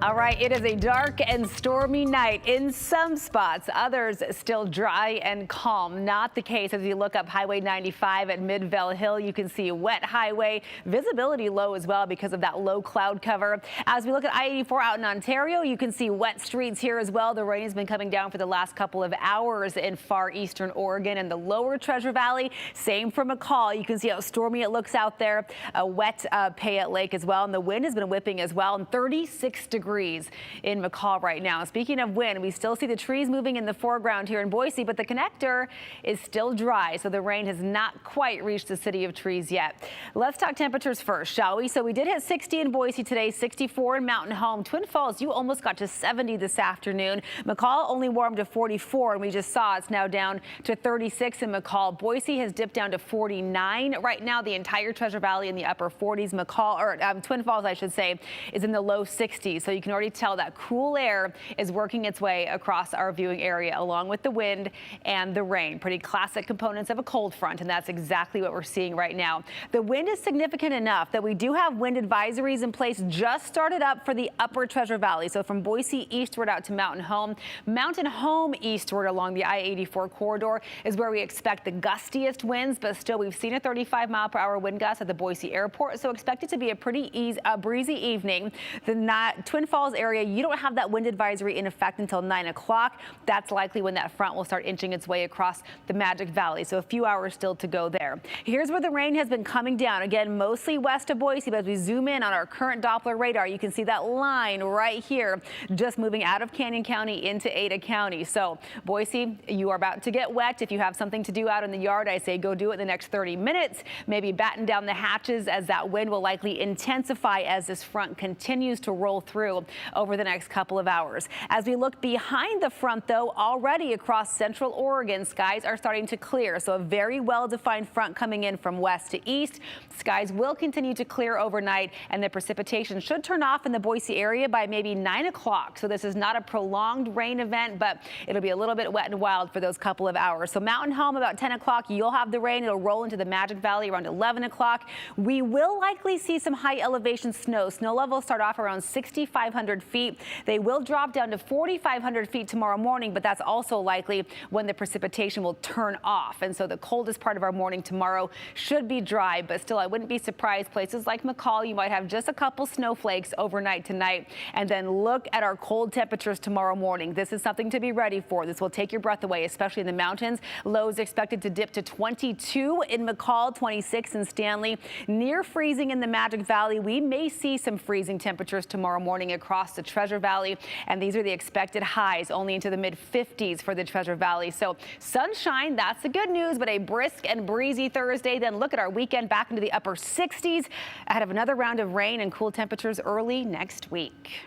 All right, it is a dark and stormy night in some spots, others still dry and calm. Not the case as you look up Highway 95 at Midvale Hill. You can see a wet highway, visibility low as well because of that low cloud cover. As we look at I-84 out in Ontario, you can see wet streets here as well. The rain has been coming down for the last couple of hours in far eastern Oregon and the lower Treasure Valley. Same for McCall. You can see how stormy it looks out there. A wet Payette Lake as well, and the wind has been whipping as well, and 36 degrees in McCall right now. Speaking of wind, we still see the trees moving in the foreground here in Boise, but the connector is still dry, so the rain has not quite reached the city of trees yet. Let's talk temperatures first, shall we? So we did hit 60 in Boise today, 64 in Mountain Home. Twin Falls, you almost got to 70 this afternoon. McCall only warmed to 44, and we just saw it's now down to 36 in McCall. Boise has dipped down to 49 right now. The entire Treasure Valley in the upper 40s. McCall, or Twin Falls, I should say, is in the low 60s. So you can already tell that cool air is working its way across our viewing area along with the wind and the rain. Pretty classic components of a cold front, and that's exactly what we're seeing right now. The wind is significant enough that we do have wind advisories in place, just started up for the upper Treasure Valley. So from Boise eastward out to Mountain Home eastward along the I-84 corridor is where we expect the gustiest winds, but still we've seen a 35-mile-per-hour wind gust at the Boise airport, so expect it to be a pretty breezy evening. The Twin Falls area, you don't have that wind advisory in effect until 9 o'clock. That's likely when that front will start inching its way across the Magic Valley, so a few hours still to go there. Here's where the rain has been coming down. Again, mostly west of Boise, but as we zoom in on our current Doppler radar, you can see that line right here just moving out of Canyon County into Ada County. So Boise, you are about to get wet. If you have something to do out in the yard, I say go do it in the next 30 minutes. Maybe batten down the hatches as that wind will likely intensify as this front continues to roll through over the next couple of hours. As we look behind the front, though, already across central Oregon, skies are starting to clear. So a very well-defined front coming in from west to east. Skies will continue to clear overnight, and the precipitation should turn off in the Boise area by maybe 9 o'clock. So this is not a prolonged rain event, but it'll be a little bit wet and wild for those couple of hours. So Mountain Home about 10 o'clock, you'll have the rain. It'll roll into the Magic Valley around 11 o'clock. We will likely see some high elevation snow. Snow levels start off around 6,500 feet. They will drop down to 4,500 feet tomorrow morning, but that's also likely when the precipitation will turn off. And so the coldest part of our morning tomorrow should be dry, but still I wouldn't be surprised. Places like McCall, you might have just a couple snowflakes overnight tonight. And then look at our cold temperatures tomorrow morning. This is something to be ready for. This will take your breath away, especially in the mountains. Lows expected to dip to 22 in McCall, 26 in Stanley. Near freezing in the Magic Valley. We may see some freezing temperatures tomorrow morning across the Treasure Valley, and these are the expected highs, only into the mid-50s for the Treasure Valley. So sunshine, that's the good news, but a brisk and breezy Thursday. Then look at our weekend back into the upper 60s ahead of another round of rain and cool temperatures early next week.